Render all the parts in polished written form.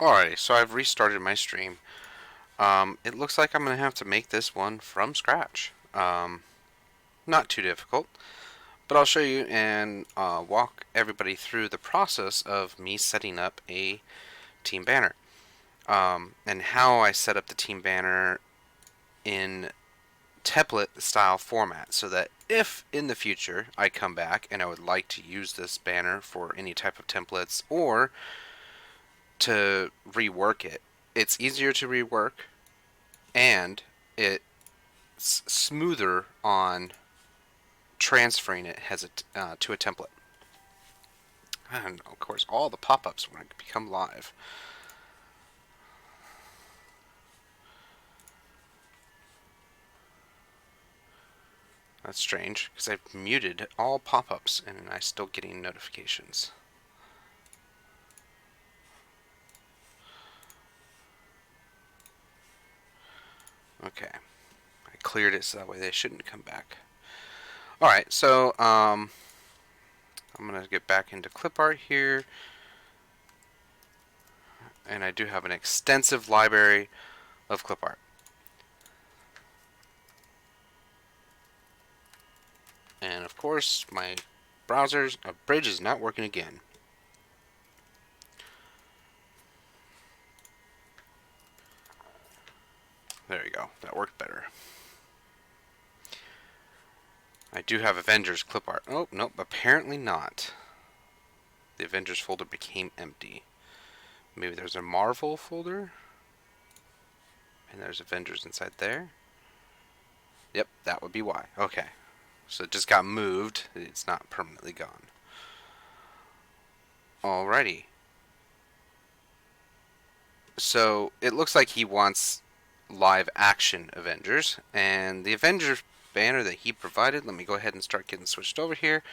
Alrighty, so I've restarted my stream. It looks like I'm going to have to make this one from scratch. Not too difficult, but I'll show you and walk everybody through the process of me setting up a team banner. And how I set up the team banner in template style format so that if in the future I come back and I would like to use this banner for any type of templates or to rework it, it's easier to rework and it's smoother on transferring it to a template. And of course, all the pop-ups when I become live. That's strange because I've muted all pop-ups and I'm still getting notifications. Okay, I cleared it so that way they shouldn't come back. Alright, so I'm going to get back into clip art here. And I do have an extensive library of clip art. And of course, my browser's bridge is not working again. There you go. That worked better. I do have Avengers clip art. Oh, nope, apparently not. The Avengers folder became empty. Maybe there's a Marvel folder? And there's Avengers inside there? Yep, that would be why. Okay. So it just got moved. It's not permanently gone. Alrighty. So it looks like he wants live action Avengers. And the Avengers banner that he provided, let me go ahead and start getting switched over here.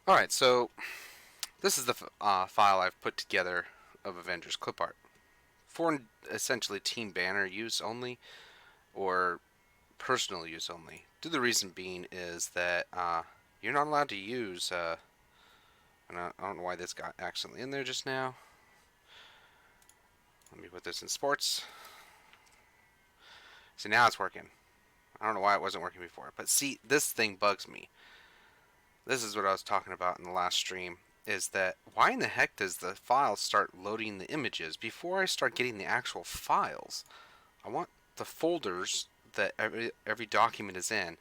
Alright, so this is the file I've put together of Avengers clip art for essentially team banner use only or personal use only. The reason being is that you're not allowed to use. And I don't know why this got accidentally in there just now. Let me put this in sports. See, now it's working. I don't know why it wasn't working before, but see, this thing bugs me. This is what I was talking about in the last stream, is that why in the heck does the file start loading the images before I start getting the actual files? I want the folders that every document is in,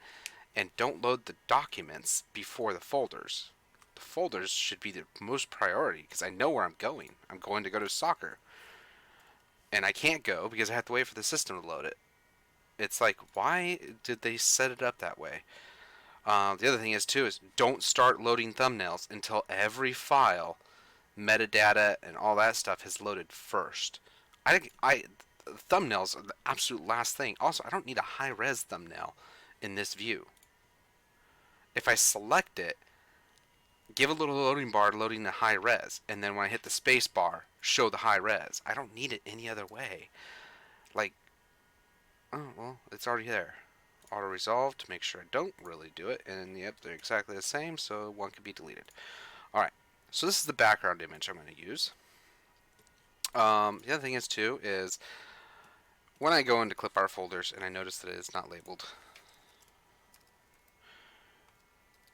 and don't load the documents before the folders. The folders should be the most priority because I know where I'm going. I'm going to go to soccer. And I can't go because I have to wait for the system to load it. It's like, why did they set it up that way? The other thing is too is don't start loading thumbnails until every file, metadata, and all that stuff has loaded first. I thumbnails are the absolute last thing. Also, I don't need a high res thumbnail in this view. If I select it, give a little loading bar loading the high res, and then when I hit the space bar, show the high res. I don't need it any other way. Like, oh well, it's already there. Auto resolve to make sure I don't really do it, and yep, they're exactly the same, so one can be deleted. Alright, so this is the background image I'm going to use. The other thing is too is when I go into clip art folders and I notice that it is not labeled,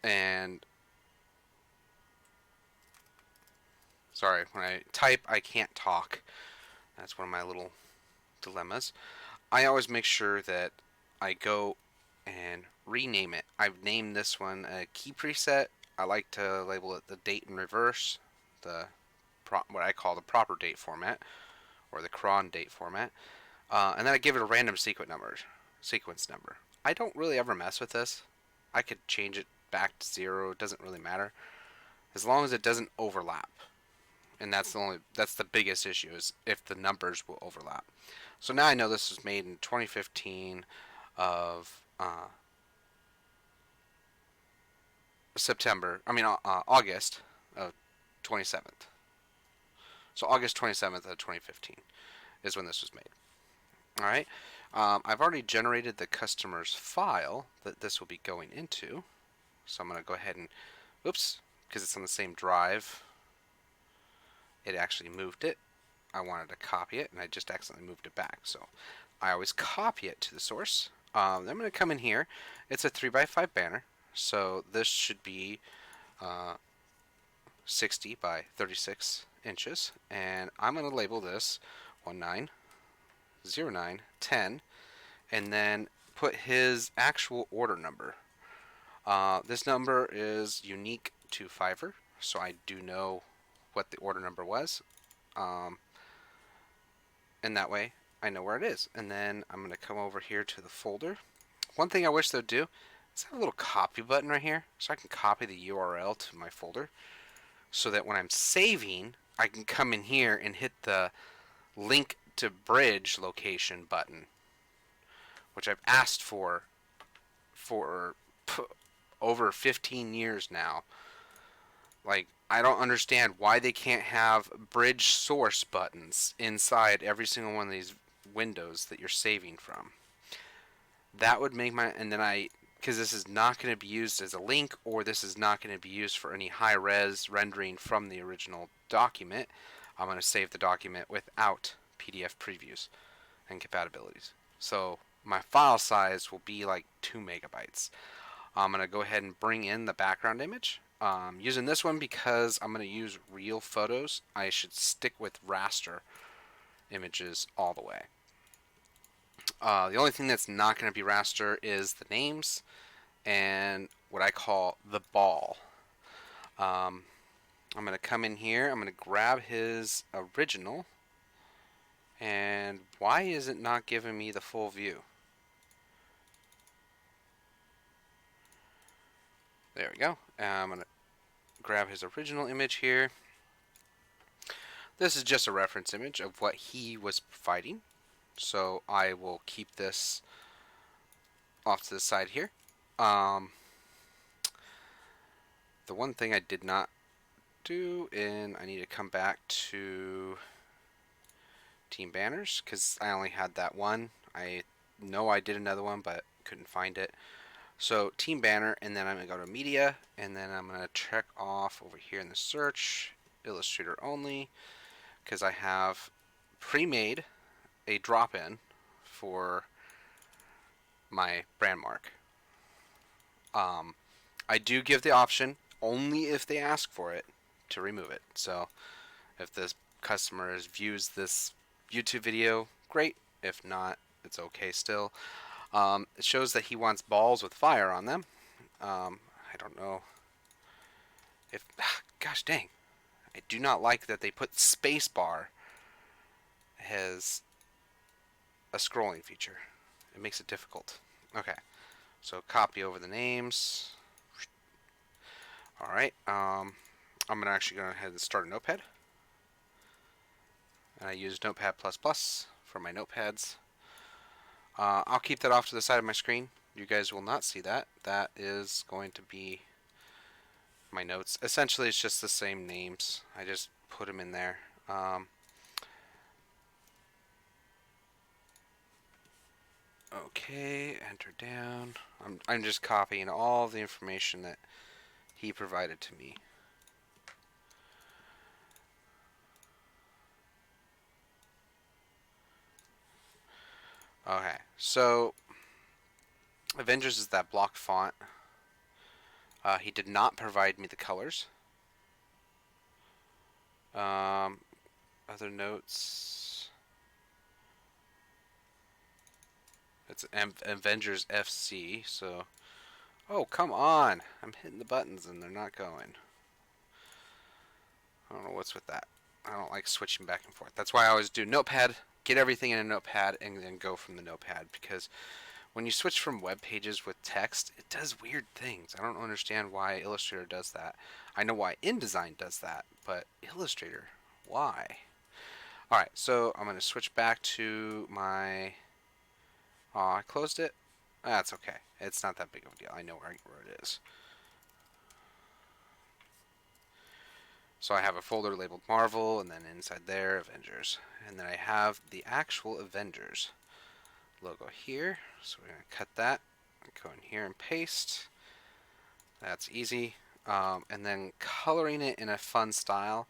and sorry, when I type I can't talk. That's one of my little dilemmas. I always make sure that I go and rename it. I've named this one a key preset. I like to label it the date in reverse, the what I call the proper date format, or the cron date format, and then I give it a random sequence number. I don't really ever mess with this. I could change it back to 0. It doesn't really matter as long as it doesn't overlap. And that's the biggest issue is if the numbers will overlap. So now I know this was made in 2015 of August of 27th. So August 27th of 2015 is when this was made. All right. I've already generated the customer's file that this will be going into. So I'm going to go ahead and, oops, because it's on the same drive, it actually moved it. I wanted to copy it, and I just accidentally moved it back. So I always copy it to the source. Then I'm going to come in here. It's a 3x5 banner, so this should be uh, 60 by 36 inches, and I'm going to label this 190910, and then put his actual order number. This number is unique to Fiverr, so I do know what the order number was, um, and that way I know where it is. And then I'm going to come over here to the folder. One thing I wish they'd do is have a little copy button right here, so I can copy the URL to my folder, so that when I'm saving, I can come in here and hit the link to bridge location button, which I've asked for over 15 years now. Like, I don't understand why they can't have bridge source buttons inside every single one of these windows that you're saving from. That would make my, and then because this is not going to be used as a link, or this is not going to be used for any high res rendering from the original document, I'm going to save the document without PDF previews and compatibilities. So my file size will be like 2 megabytes. I'm going to go ahead and bring in the background image. Using this one because I'm going to use real photos, I should stick with raster images all the way. The only thing that's not going to be raster is the names and what I call the ball. I'm going to come in here, I'm going to grab his original, and why is it not giving me the full view? There we go. I'm going to grab his original image here. This is just a reference image of what he was providing, so I will keep this off to the side here. The one thing I did not do, and I need to come back to team banners because I only had that one. I know I did another one, but couldn't find it. So team banner, and then I'm going to go to media, and then I'm going to check off over here in the search, Illustrator only, because I have pre-made a drop-in for my brand mark. I do give the option, only if they ask for it, to remove it. So if this customer views this YouTube video, great. If not, it's okay still. It shows that he wants balls with fire on them. I don't know if, gosh dang, I do not like that they put spacebar as a scrolling feature. It makes it difficult. Okay, so copy over the names. Alright, I'm going to actually go ahead and start a notepad. And I use Notepad++ for my notepads. I'll keep that off to the side of my screen. You guys will not see that. That is going to be my notes. Essentially, it's just the same names. I just put them in there. Okay, enter down. I'm just copying all the information that he provided to me. Okay, so Avengers is that block font. He did not provide me the colors. Other notes. It's Avengers FC, so... Oh, come on! I'm hitting the buttons and they're not going. I don't know what's with that. I don't like switching back and forth. That's why I always do Notepad, get everything in a Notepad, and then go from the Notepad, because when you switch from web pages with text, it does weird things. I don't understand why Illustrator does that. I know why InDesign does that, but Illustrator, why? Alright, so I'm going to switch back to my... Oh, I closed it? That's okay. It's not that big of a deal. I know where it is. So I have a folder labeled Marvel, and then inside there, Avengers. And then I have the actual Avengers logo here. So we're going to cut that, go in here and paste. That's easy. And then coloring it in a fun style.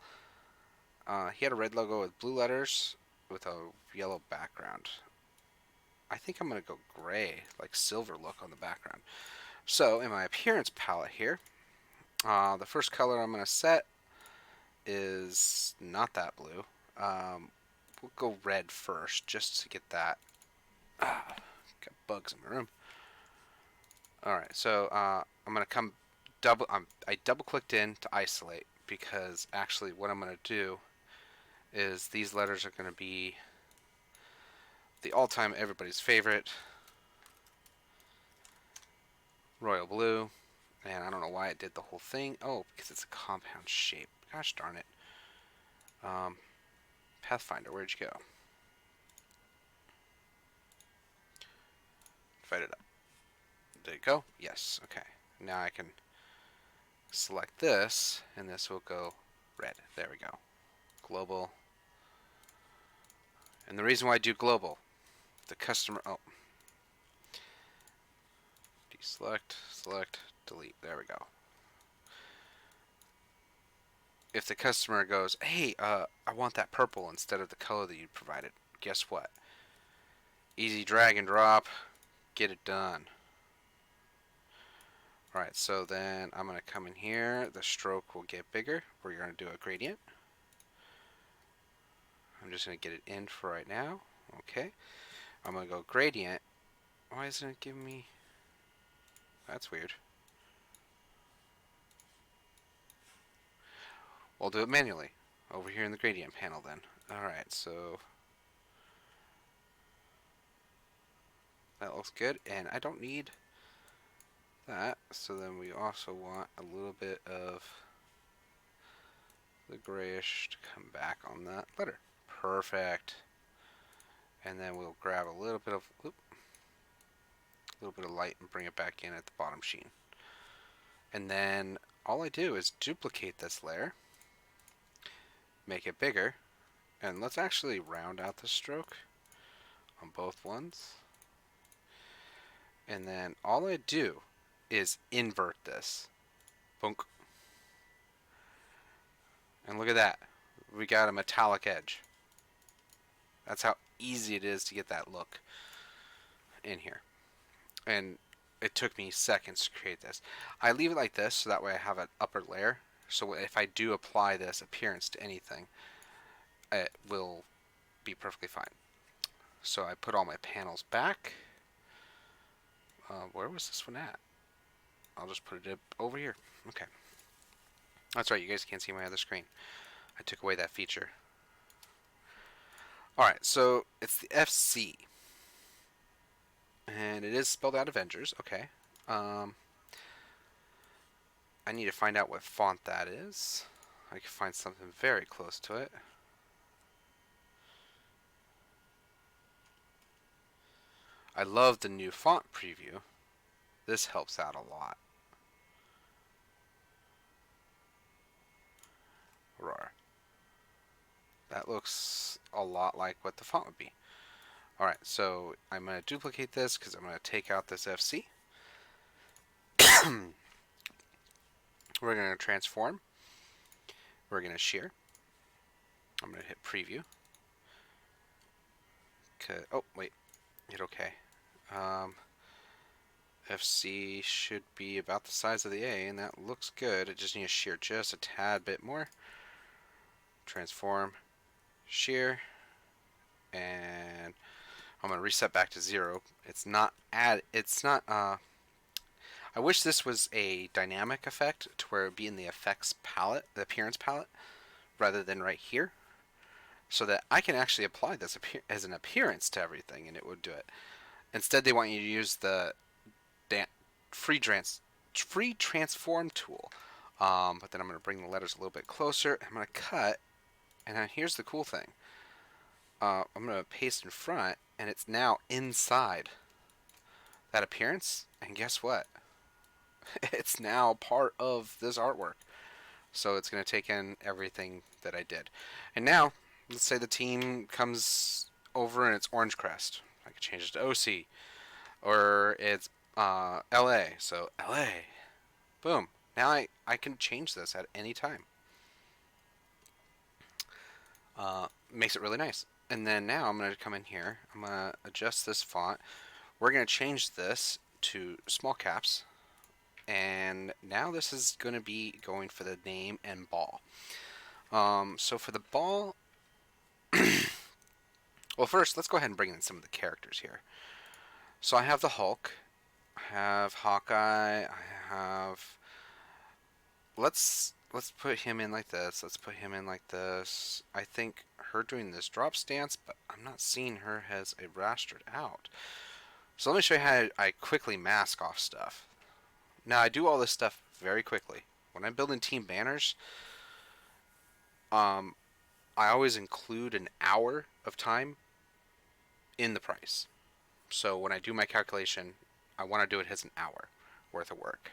He had a red logo with blue letters with a yellow background. I think I'm going to go gray, like silver look on the background. So in my appearance palette here, the first color I'm going to set is not that blue. We'll go red first, just to get that. Got bugs in my room. All right, so I'm gonna come double. I double clicked in to isolate because actually what I'm gonna do is these letters are gonna be the all-time everybody's favorite royal blue, and I don't know why it did the whole thing. Oh, because it's a compound shape. Gosh darn it. Um, Pathfinder, where'd you go? Fight it up. Did it go? Yes. Okay. Now I can select this, and this will go red. There we go. Global. And the reason why I do global, the customer. Oh, deselect, select, delete. There we go. If the customer goes, hey, I want that purple instead of the color that you provided, guess what? Easy drag and drop, get it done. Alright, so then I'm going to come in here. The stroke will get bigger. We're going to do a gradient. I'm just going to get it in for right now. Okay. I'm going to go gradient. Why isn't it giving me... That's weird. We'll do it manually over here in the gradient panel then. Alright, so that looks good, and I don't need that, so then we also want a little bit of the grayish to come back on that letter. Perfect. And then we'll grab a little bit of light and bring it back in at the bottom sheen. And then all I do is duplicate this layer, make it bigger, and let's actually round out the stroke on both ones. And then all I do is invert this. Boink. And look at that. We got a metallic edge. That's how easy it is to get that look in here. And it took me seconds to create this. I leave it like this so that way I have an upper layer. So if I do apply this appearance to anything, it will be perfectly fine. So I put all my panels back. Where was this one at? I'll just put it over here. Okay. That's right, you guys can't see my other screen. I took away that feature. Alright, so it's the FC. And it is spelled out Avengers. Okay. I need to find out what font that is. I can find something very close to it. I love the new font preview. This helps out a lot. Roar. That looks a lot like what the font would be. Alright, so I'm going to duplicate this because I'm going to take out this FC. We're going to transform. We're going to shear. I'm going to hit preview. Oh, wait. Hit OK. FC should be about the size of the A, and that looks good. It just needs to shear just a tad bit more. Transform, shear, and I'm going to reset back to 0. It's not I wish this was a dynamic effect to where it would be in the effects palette, the appearance palette, rather than right here, so that I can actually apply this as an appearance to everything and it would do it. Instead, they want you to use the free transform tool. But then I'm going to bring the letters a little bit closer. I'm going to cut, and then here's the cool thing. I'm going to paste in front, and it's now inside that appearance. And guess what? It's now part of this artwork. So it's going to take in everything that I did. And now, let's say the team comes over and it's Orange Crest. I can change it to OC. Or it's LA. So LA. Boom. Now I can change this at any time. Makes it really nice. And then now I'm going to come in here. I'm going to adjust this font. We're going to change this to small caps. And now this is going to be going for the name and ball. So for the ball, well, first let's go ahead and bring in some of the characters here. So I have the Hulk, I have Hawkeye, I have. Let's put him in like this. Let's put him in like this. I think her doing this drop stance, but I'm not seeing her as a rastered out. So let me show you how I quickly mask off stuff. Now I do all this stuff very quickly. When I'm building team banners, um, I always include an hour of time in the price. So when I do my calculation, I want to do it as an hour worth of work.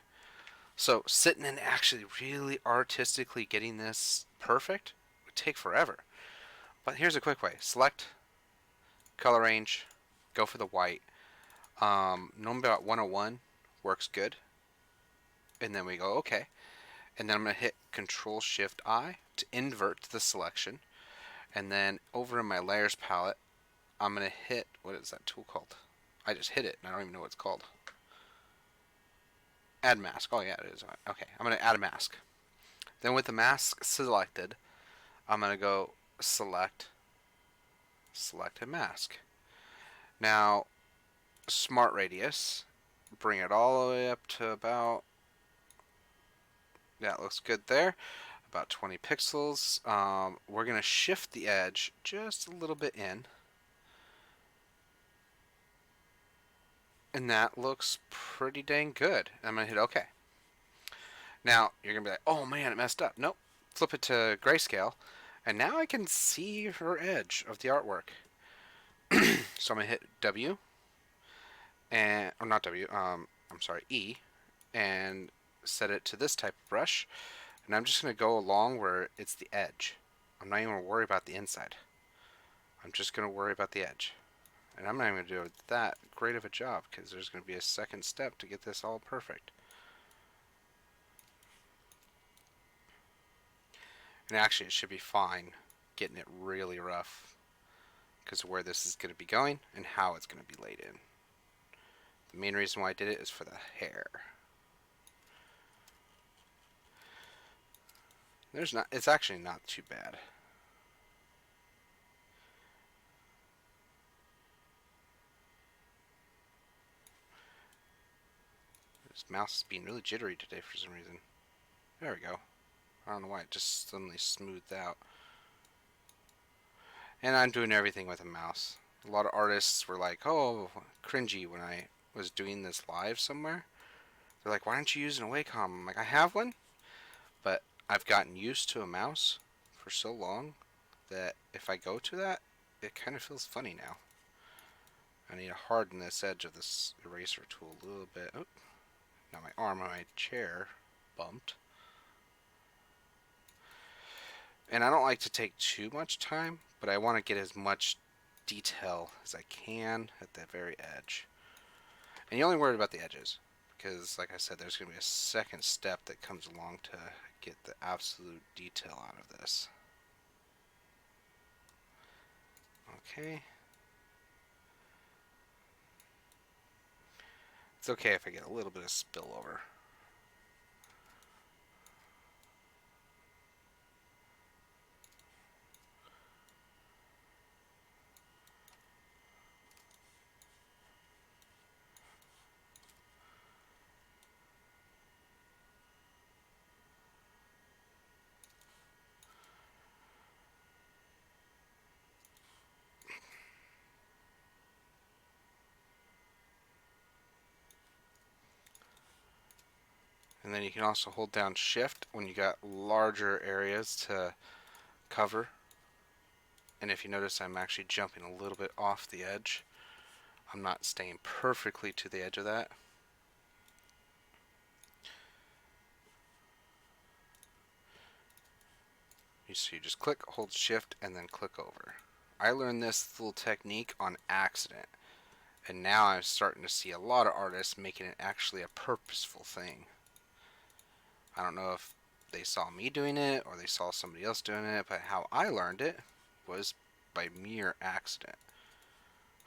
So sitting and actually really artistically getting this perfect would take forever. But here's a quick way. Select color range, go for the white. Normally about 101 works good. And then we go okay. And then I'm going to hit Control Shift I to invert the selection. And then over in my layers palette, I'm going to hit, what is that tool called? I just hit it and I don't even know what it's called. Add mask. Oh yeah, it is. Okay, I'm going to add a mask. Then with the mask selected, I'm going to go select a mask. Now, smart radius, bring it all the way up to about, yeah, it looks good there, about 20 pixels. We're going to shift the edge just a little bit in. And that looks pretty dang good. I'm going to hit OK. Now, you're going to be like, oh man, it messed up. Nope. Flip it to grayscale. And now I can see her edge of the artwork. So I'm going to hit W. And, or not W, I'm sorry, E. And set it to this type of brush. And I'm just going to go along where it's the edge. I'm not even going to worry about the inside. I'm just going to worry about the edge. And I'm not even going to do that great of a job because there's going to be a second step to get this all perfect. And actually it should be fine getting it really rough because of where this is going to be going and how it's going to be laid in. The main reason why I did it is for the hair. It's actually not too bad. This mouse is being really jittery today for some reason. There we go. I don't know why it just suddenly smoothed out. And I'm doing everything with a mouse. A lot of artists were like, oh, cringy when I was doing this live somewhere. They're like, why aren't you using a Wacom? I'm like, I have one, but I've gotten used to a mouse for so long that if I go to that, it kind of feels funny now. I need to harden this edge of this eraser tool a little bit. Oh, now my arm on my chair bumped. And I don't like to take too much time, but I want to get as much detail as I can at the very edge. And you only worry about the edges, because like I said, there's going to be a second step that comes along to get the absolute detail out of this. Okay. It's okay if I get a little bit of spillover. And then you can also hold down shift when you got larger areas to cover. And if you notice, I'm actually jumping a little bit off the edge. I'm not staying perfectly to the edge of that. So you just click, hold shift, and then click over. I learned this little technique on accident. And now I'm starting to see a lot of artists making it actually a purposeful thing. I don't know if they saw me doing it or they saw somebody else doing it, but how I learned it was by mere accident.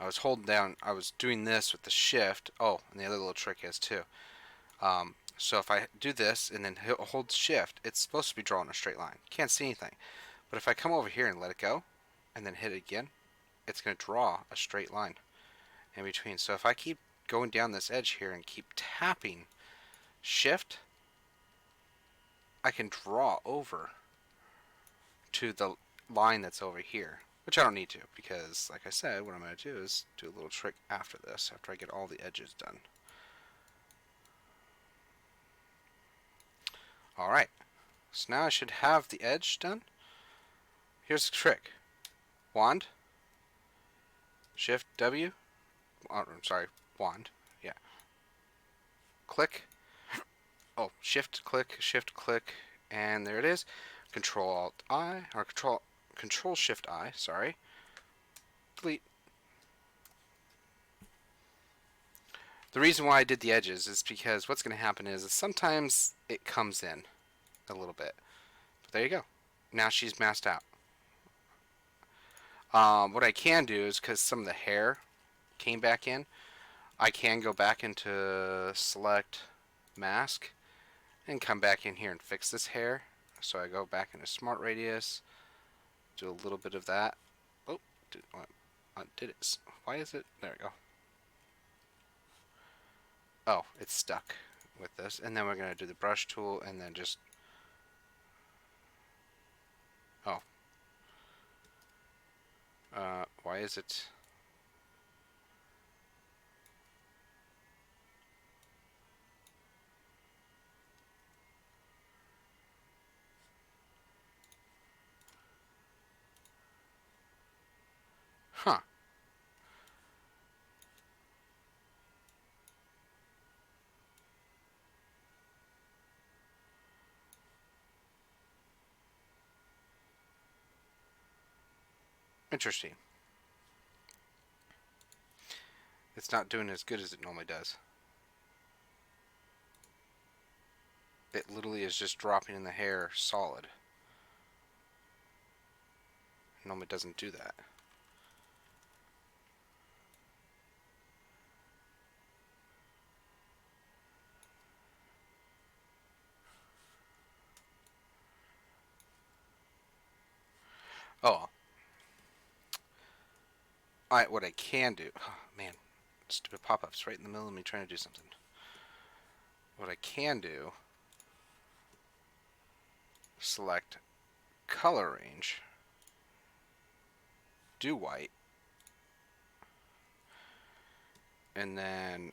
I was holding down, I was doing this with the shift. Oh, and the other little trick is too. So if I do this and then hold shift, it's supposed to be drawing a straight line. Can't see anything. But if I come over here and let it go, and then hit it again, it's going to draw a straight line in between. So if I keep going down this edge here and keep tapping shift, I can draw over to the line that's over here, which I don't need to, because like I said, what I'm going to do is do a little trick after this, after I get all the edges done. Alright, so now I should have the edge done. Here's the trick. Wand, shift W, I'm sorry, wand, yeah. Click, oh, shift click, and there it is. Control Alt I, or Control Shift I, sorry. Delete. The reason why I did the edges is because what's going to happen is sometimes it comes in a little bit. But there you go. Now she's masked out. What I can do is, because some of the hair came back in, I can go back into select mask and come back in here and fix this hair. So I go back into smart radius, do a little bit of that. Oh, did it? Why is it? There we go. Oh, it's stuck with this. And then we're going to do the brush tool and then just... Oh. Why is it... Huh. Interesting. It's not doing as good as it normally does. It literally is just dropping in the hair solid. It normally doesn't do that. Oh. What I can do... Oh, man. Stupid pop-ups right in the middle of me trying to do something. What I can do... Select color range. Do white. And then...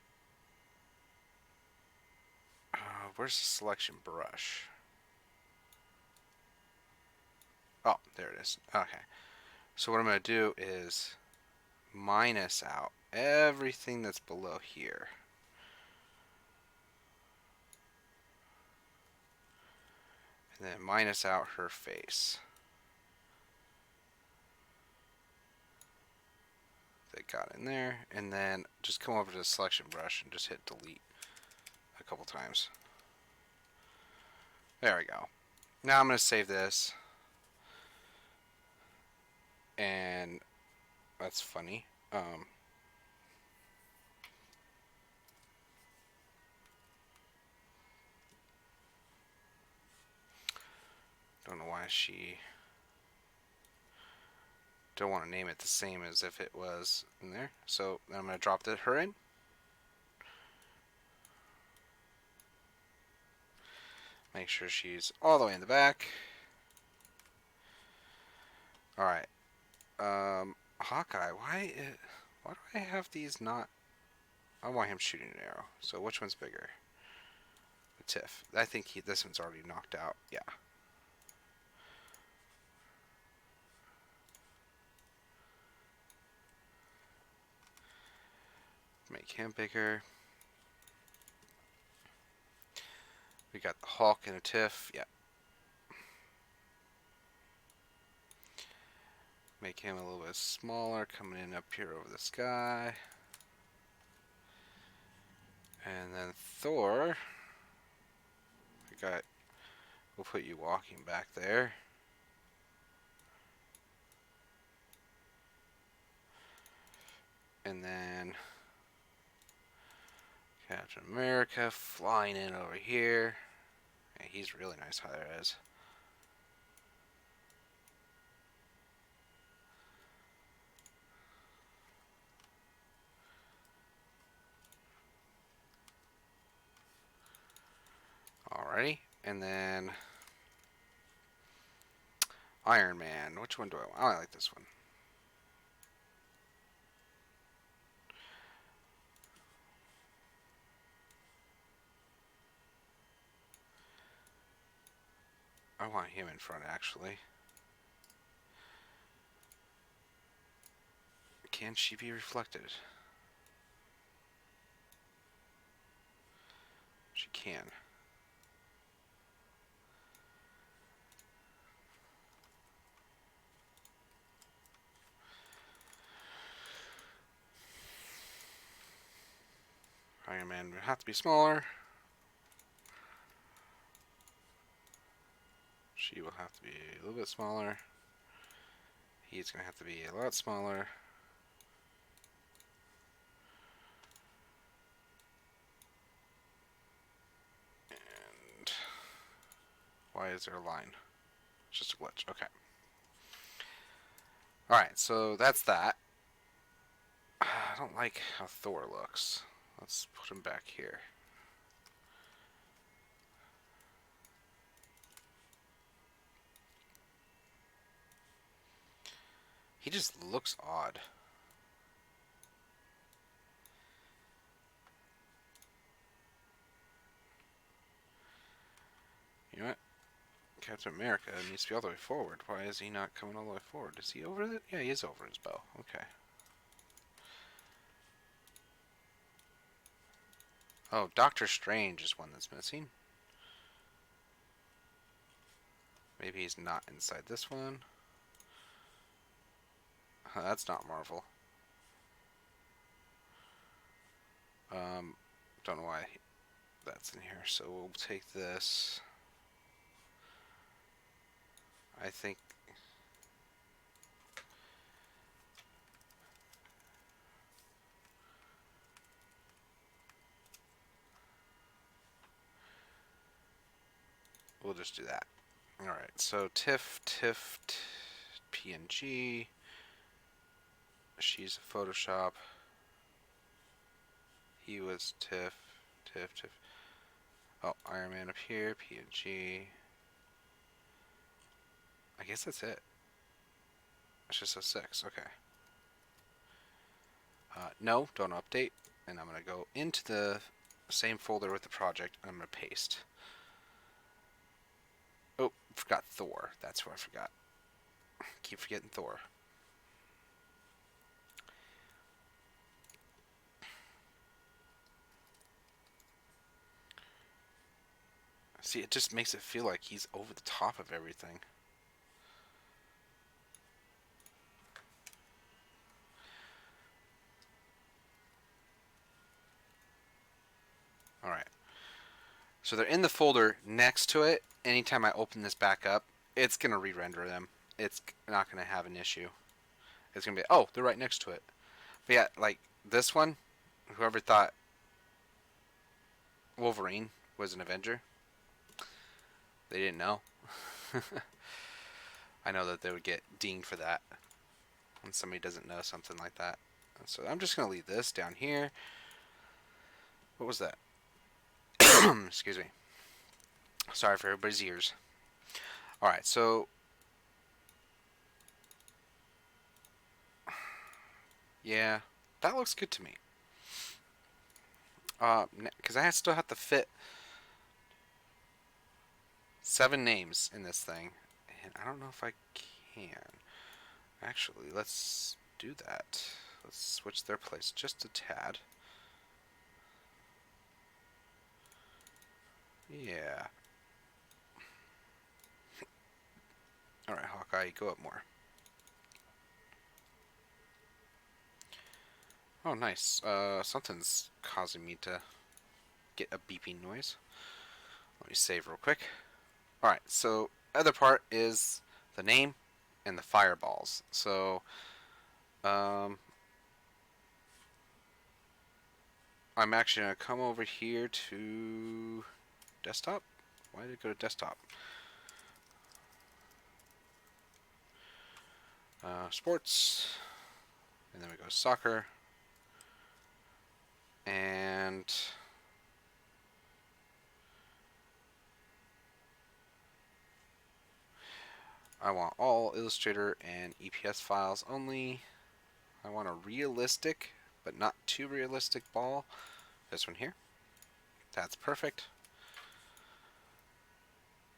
where's the selection brush? Oh, there it is. Okay. So what I'm going to do is minus out everything that's below here. And then minus out her face. They got in there. And then just come over to the selection brush and just hit delete a couple times. There we go. Now I'm going to save this. And that's funny. Don't know why she don't want to name it the same as if it was in there. So I'm going to drop her in. Make sure she's all the way in the back. Alright. Hawkeye, why do I have these not... I want him shooting an arrow. So which one's bigger? The Tiff. I think this one's already knocked out. Yeah. Make him bigger. We got the Hawk and a Tiff. Yeah. Make him a little bit smaller, coming in up here over the sky. And then Thor. We'll put you walking back there. And then Captain America flying in over here. Yeah, he's really nice high res. Alrighty. And then Iron Man. Which one do I want? Oh, I like this one. I want him in front, actually. Can she be reflected? She can. Iron Man would have to be smaller. She will have to be a little bit smaller. He's going to have to be a lot smaller. And why is there a line? It's just a glitch. Okay. Alright, so that's that. I don't like how Thor looks. Let's put him back here. He just looks odd. You know what? Captain America needs to be all the way forward. Why is he not coming all the way forward? Is he over it? Yeah, he is over his bow. Okay. Oh, Doctor Strange is one that's missing. Maybe he's not inside this one. That's not Marvel. Don't know why that's in here. So we'll take this. I think we'll just do that. Alright, so Tiff, PNG. She's a Photoshop. He was Tiff. Oh, Iron Man up here, PNG. I guess that's it. It's just a 6, okay. No, don't update. And I'm going to go into the same folder with the project, and I'm going to paste. Oh, forgot Thor. That's what I forgot. Keep forgetting Thor. See, it just makes it feel like he's over the top of everything. Alright. So they're in the folder next to it. Anytime I open this back up, it's going to re-render them. It's not going to have an issue. It's going to be, oh, they're right next to it. But yeah, like this one, whoever thought Wolverine was an Avenger, they didn't know. I know that they would get dinged for that when somebody doesn't know something like that. And so I'm just going to leave this down here. What was that? Excuse me. Sorry for everybody's ears. Alright, so yeah, that looks good to me. Because I still have to fit 7 names in this thing. And I don't know if I can. Actually, let's do that. Let's switch their place just a tad. Yeah. Alright, Hawkeye, go up more. Oh, nice. Something's causing me to get a beeping noise. Let me save real quick. Alright, so other part is the name and the fireballs. So, I'm actually going to come over here to desktop. Why did it go to desktop? Sports. And then we go to soccer. And I want all Illustrator and EPS files only. I want a realistic, but not too realistic ball. This one here. That's perfect.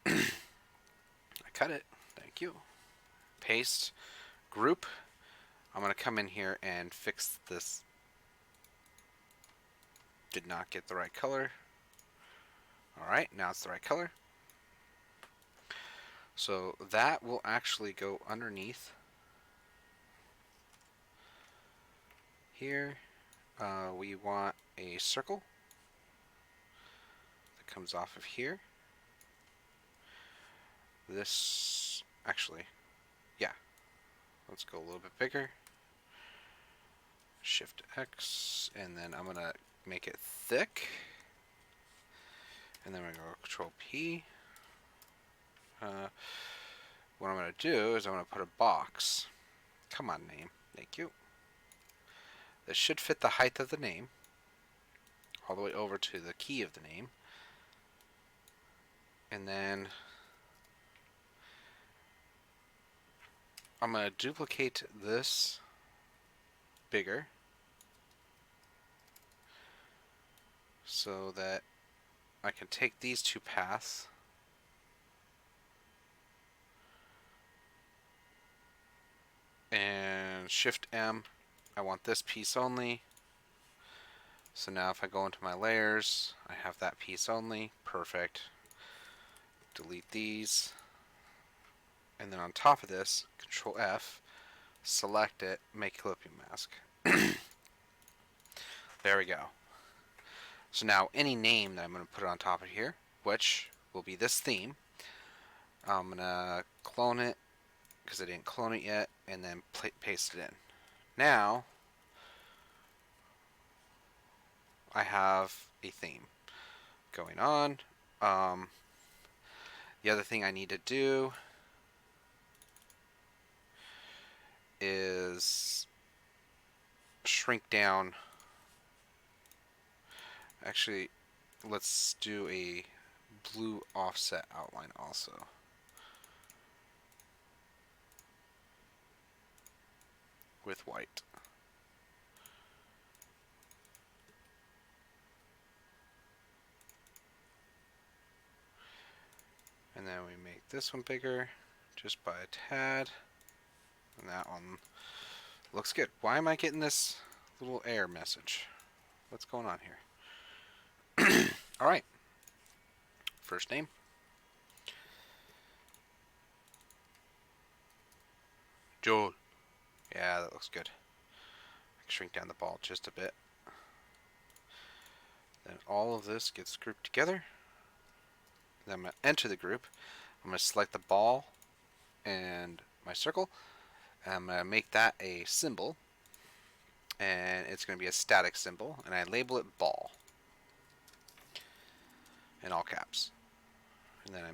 I cut it. Thank you. Paste. Group. I'm going to come in here and fix this. Did not get the right color. Alright, now it's the right color. So that will actually go underneath here. We want a circle that comes off of here. This, actually, yeah. Let's go a little bit bigger. Shift X, and then I'm going to make it thick. And then we're going to go Control P. What I'm going to do is I'm going to put a box. Come on, name. Thank you. This should fit the height of the name, all the way over to the key of the name. And then I'm going to duplicate this bigger so that I can take these two paths and Shift M. I want this piece only. So now if I go into my layers, I have that piece only. Perfect. Delete these. And then on top of this, Control F, select it, make clipping mask. There we go. So now any name that I'm going to put on top of here, which will be this theme, I'm going to clone it because I didn't clone it yet, and then paste it in. Now I have a theme going on. The other thing I need to do is shrink down. Actually, let's do a blue offset outline also. With white. And then we make this one bigger just by a tad. And that one looks good. Why am I getting this little error message? What's going on here? Alright. First name. Joel. Yeah, that looks good. I can shrink down the ball just a bit. Then all of this gets grouped together. Then I'm going to enter the group. I'm going to select the ball and my circle. And I'm going to make that a symbol. And it's going to be a static symbol. And I label it ball. In all caps. And then I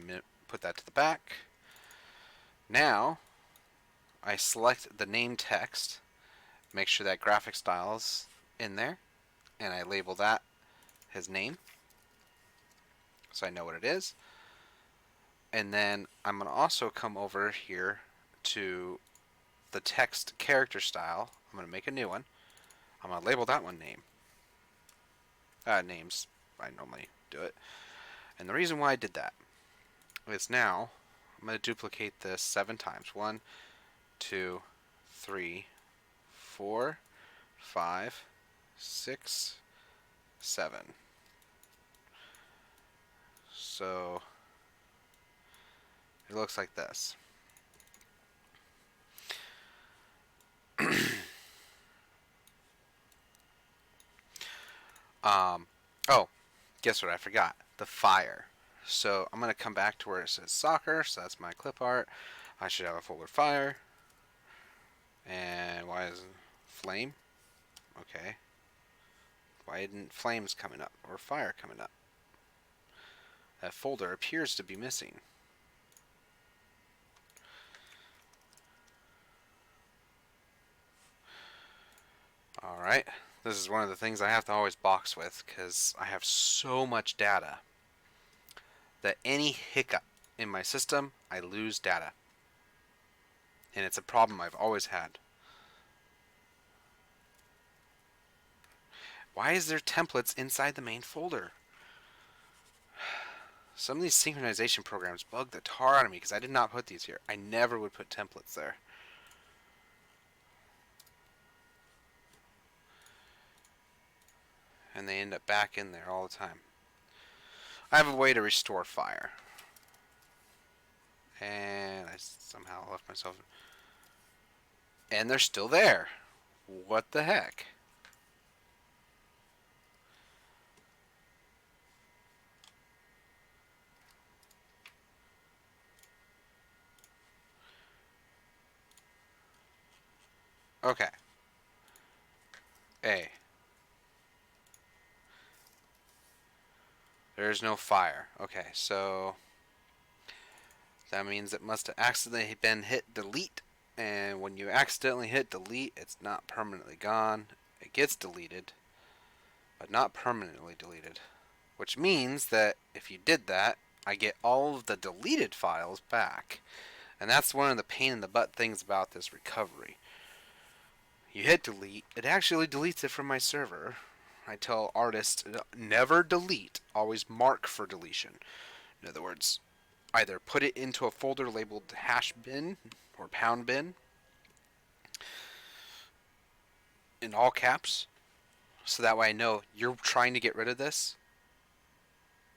put that to the back. Now, I select the name text. Make sure that graphic style is in there. And I label that his name. So I know what it is. And then I'm going to also come over here to the text character style. I'm going to make a new one. I'm going to label that one name. Names, I normally do it. And the reason why I did that is now I'm going to duplicate this 7 times. 1, 2, 3, 4, 5, 6, 7. So it looks like this. Oh, guess what I forgot? The fire. So I'm going to come back to where it says soccer, so that's my clip art. I should have a folder fire. And why is it flame? Okay. Why isn't flames coming up or fire coming up? That folder appears to be missing. Alright, this is one of the things I have to always box with because I have so much data that any hiccup in my system, I lose data. And it's a problem I've always had. Why is there templates inside the main folder? Some of these synchronization programs bug the tar out of me because I did not put these here. I never would put templates there. And they end up back in there all the time. I have a way to restore fire. And I somehow left myself... And they're still there. What the heck? Okay. A. There's no fire. Okay, so that means it must have accidentally been hit delete. And when you accidentally hit delete, it's not permanently gone. It gets deleted, but not permanently deleted. Which means that if you did that, I get all of the deleted files back. And that's one of the pain in the butt things about this recovery. You hit delete, it actually deletes it from my server. I tell artists never delete, always mark for deletion. In other words, either put it into a folder labeled hash bin or pound bin in all caps, so that way I know you're trying to get rid of this,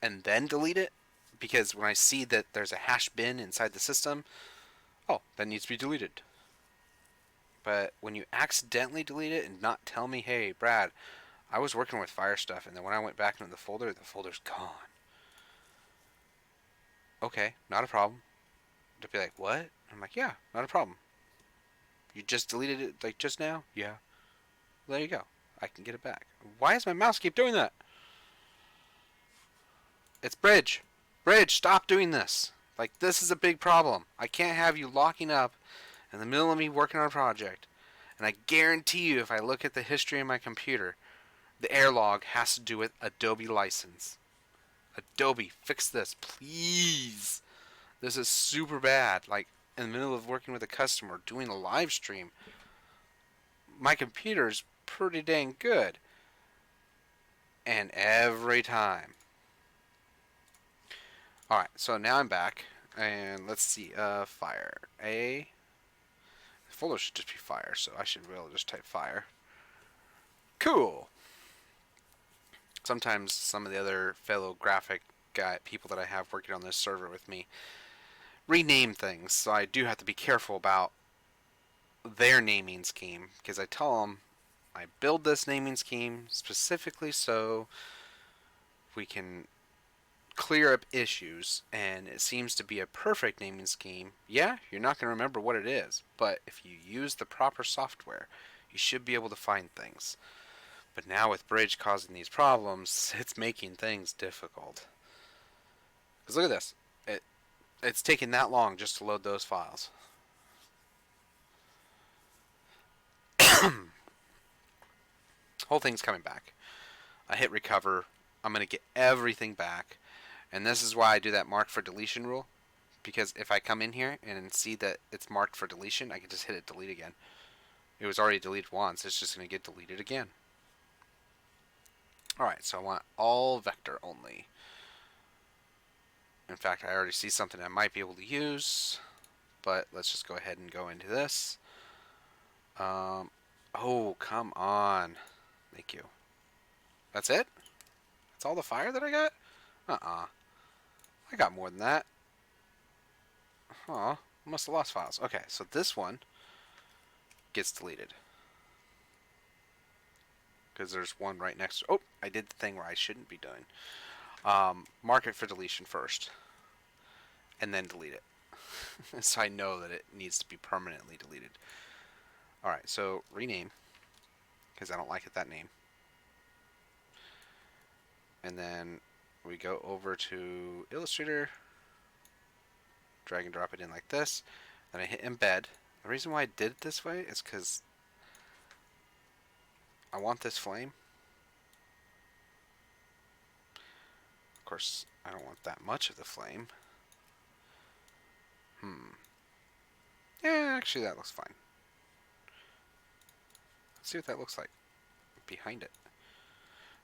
and then delete it, because when I see that there's a hash bin inside the system, oh, that needs to be deleted. But when you accidentally delete it and not tell me, hey, Brad, I was working with fire stuff, and then when I went back into the folder's gone. Okay, not a problem. They'll be like, what? I'm like, yeah, not a problem. You just deleted it, like, just now? Yeah. Well, there you go. I can get it back. Why does my mouse keep doing that? It's Bridge. Bridge, stop doing this. Like, this is a big problem. I can't have you locking up in the middle of me working on a project. And I guarantee you, if I look at the history of my computer, the error log has to do with Adobe license. Adobe, fix this, please. This is super bad. Like, in the middle of working with a customer, doing a live stream, my computer's pretty dang good. And every time. Alright, so now I'm back. And let's see, fire. The folder should just be fire, so I should really just type fire. Cool. Sometimes some of the other fellow graphic people that I have working on this server with me rename things, so I do have to be careful about their naming scheme, because I tell them I build this naming scheme specifically so we can clear up issues, and it seems to be a perfect naming scheme. Yeah, you're not going to remember what it is, but if you use the proper software, you should be able to find things. But now with Bridge causing these problems, it's making things difficult. Because look at this. It's taking that long just to load those files. Whole thing's coming back. I hit recover. I'm going to get everything back. And this is why I do that mark for deletion rule. Because if I come in here and see that it's marked for deletion, I can just hit it delete again. It was already deleted once. It's just going to get deleted again. Alright, so I want all vector only. In fact, I already see something I might be able to use. But let's just go ahead and go into this. Oh, come on. Thank you. That's it? That's all the fire that I got? I got more than that. Huh. Must have lost files. Okay, so this one gets deleted. Because there's one right next to... Oh, I did the thing where I shouldn't be doing. Mark it for deletion first. And then delete it. So I know that it needs to be permanently deleted. Alright, so rename. Because I don't like it that name. And then we go over to Illustrator, drag and drop it in like this. Then I hit embed. The reason why I did it this way is because I want this flame. Of course, I don't want that much of the flame. Yeah, actually that looks fine. Let's see what that looks like behind it.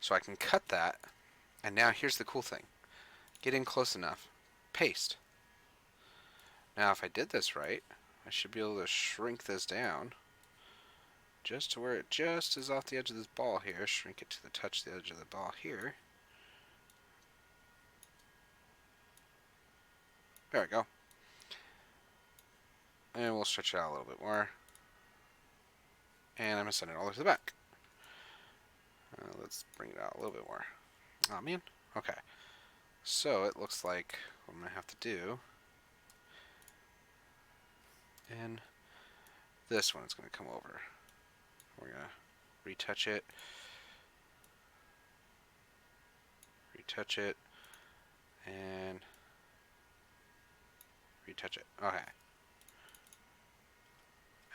So I can cut that, and now here's the cool thing. Get in close enough. Paste. Now if I did this right, I should be able to shrink this down just to where it just is off the edge of this ball here. Shrink it to the touch the edge of the ball here. There we go. And we'll stretch it out a little bit more. And I'm going to send it all the way to the back. Let's bring it out a little bit more. Oh man. Okay. So it looks like what I'm going to have to do. And this one is going to come over. We're going to retouch it. Retouch it. And retouch it. Okay.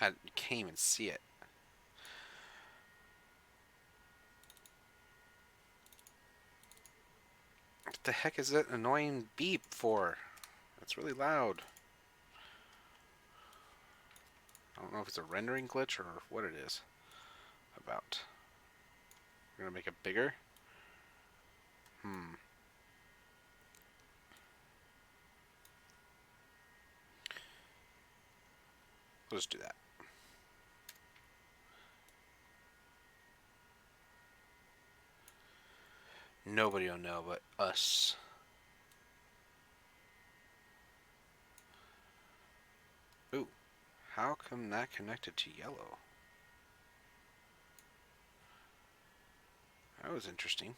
You can't even see it. What the heck is that annoying beep for? It's really loud. I don't know if it's a rendering glitch or what it is about. We're gonna make it bigger. We'll just do that. Nobody will know but us. Ooh, how come that connected to yellow? That was interesting.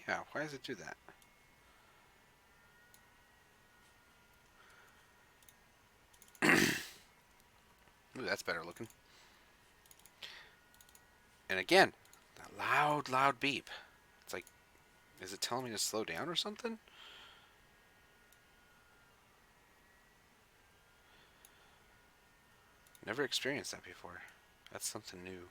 Yeah, why does it do that? Ooh, that's better looking. And again, that loud, loud beep. It's like, is it telling me to slow down or something? Never experienced that before. That's something new.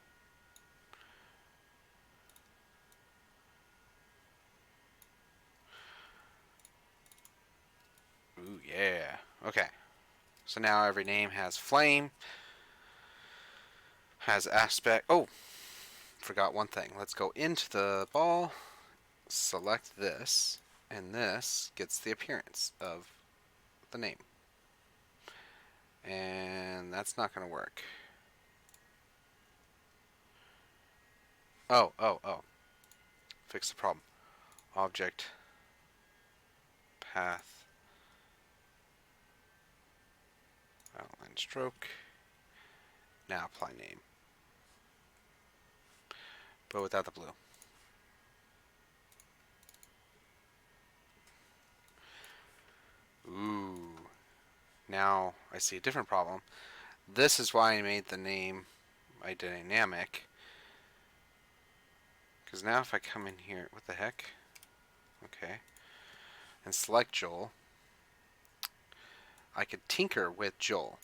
Ooh, yeah. Okay. So now every name has flame, has aspect. Oh, forgot one thing. Let's go into the ball, select this, and this gets the appearance of the name. And that's not going to work. Oh. Fix the problem. Object, path, outline stroke. Now apply name. But without the blue. Ooh. Now I see a different problem. This is why I made the name dynamic. Because now if I come in here, what the heck? Okay. And select Joel, I could tinker with Joel.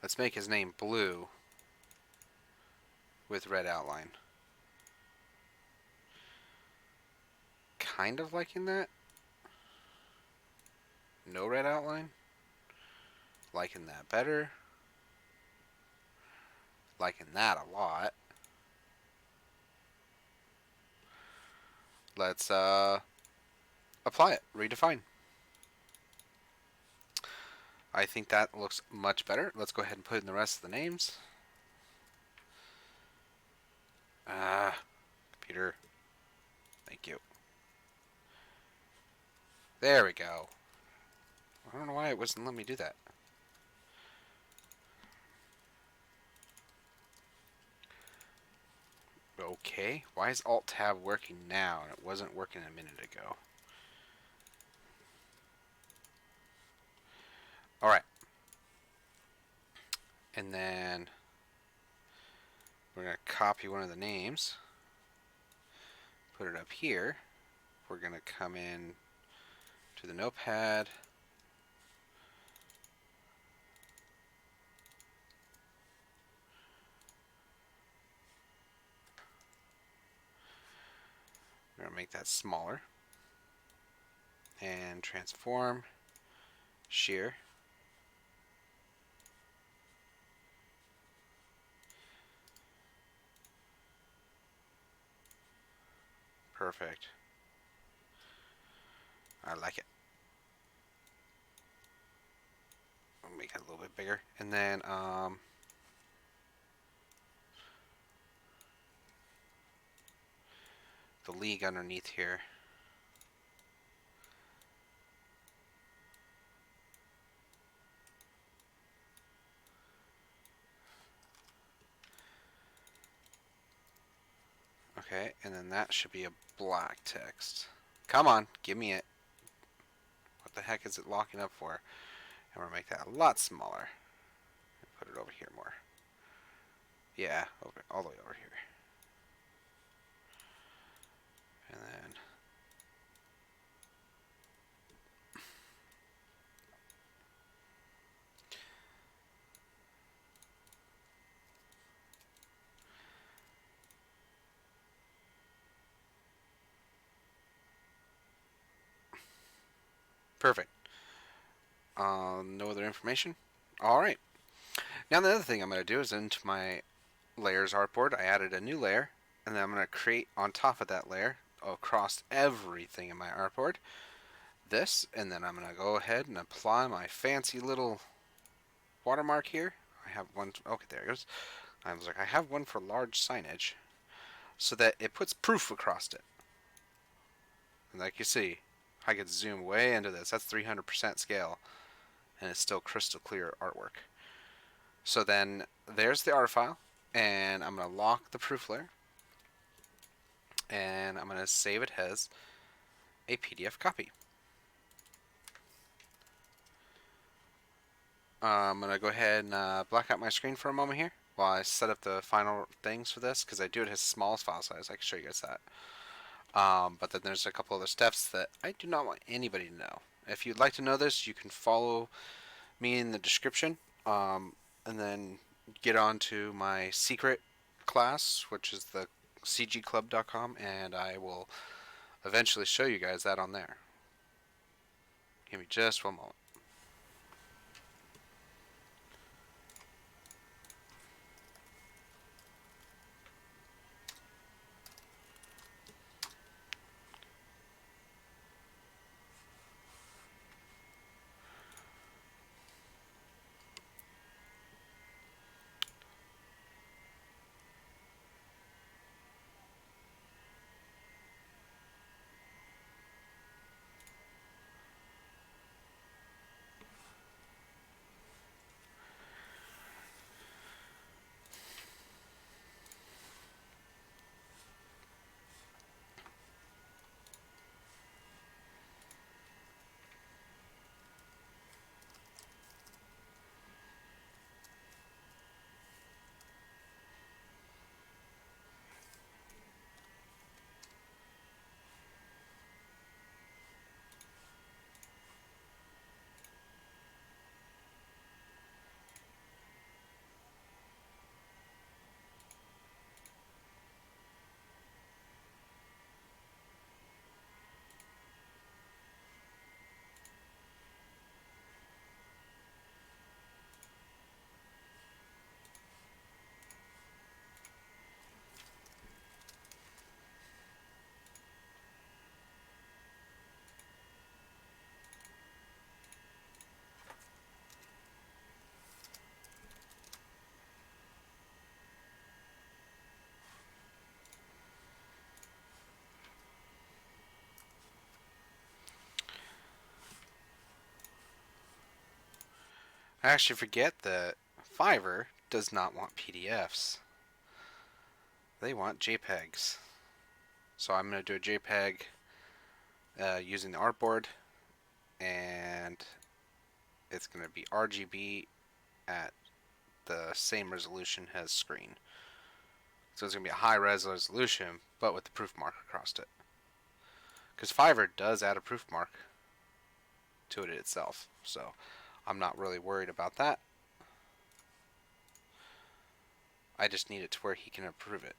Let's make his name blue with red outline. Kind of liking that. No red outline. Liking that better. Liking that a lot. Let's apply it. Redefine. I think that looks much better. Let's go ahead and put in the rest of the names. Computer. Thank you. There we go. I don't know why it wasn't letting me do that. Okay, why is Alt-Tab working now and it wasn't working a minute ago? All right, and then we're going to copy one of the names, put it up here. We're going to come in to the notepad. We're going to make that smaller. And transform, shear. Perfect. I like it. I'll make it a little bit bigger. And then the league underneath here. Okay, and then that should be a black text. Come on, give me it. What the heck is it locking up for? And we're going to make that a lot smaller. Put it over here more. Yeah, over, all the way over here. And then perfect. No other information? Alright. Now the other thing I'm going to do is into my layers artboard, I added a new layer, and then I'm going to create on top of that layer, across everything in my artboard, this, and then I'm going to go ahead and apply my fancy little watermark here. I have one, okay, there it goes. I was like, I have one for large signage, so that it puts proof across it. And like you see, I could zoom way into this. That's 300% scale, and it's still crystal clear artwork. So then there's the art file, and I'm going to lock the proof layer, and I'm going to save it as a PDF copy. I'm going to go ahead and black out my screen for a moment here while I set up the final things for this, because I do it as small as file size. I can show you guys that. But then there's a couple other steps that I do not want anybody to know. If you'd like to know this, you can follow me in the description, and then get on to my secret class, which is the cgclub.com, and I will eventually show you guys that on there. Give me just one moment. I actually forget that Fiverr does not want PDFs. They want JPEGs. So I'm going to do a JPEG using the artboard, and It's going to be RGB at the same resolution as screen. So it's going to be a high res resolution, but with the proof mark across it. Because Fiverr does add a proof mark to it itself. So I'm not really worried about that. I just need it to where he can approve it.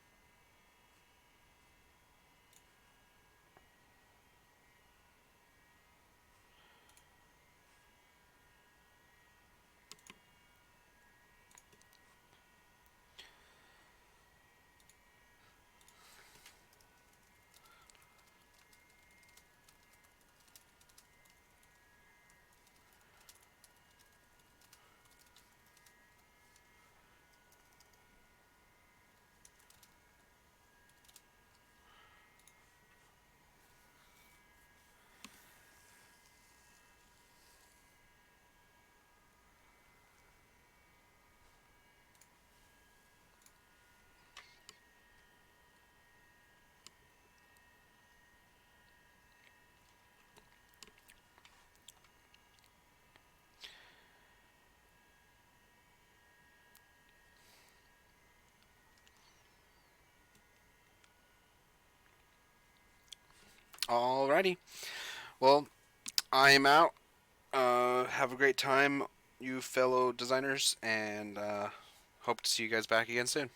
Alrighty. Well, I'm out. Have a great time, you fellow designers, and hope to see you guys back again soon.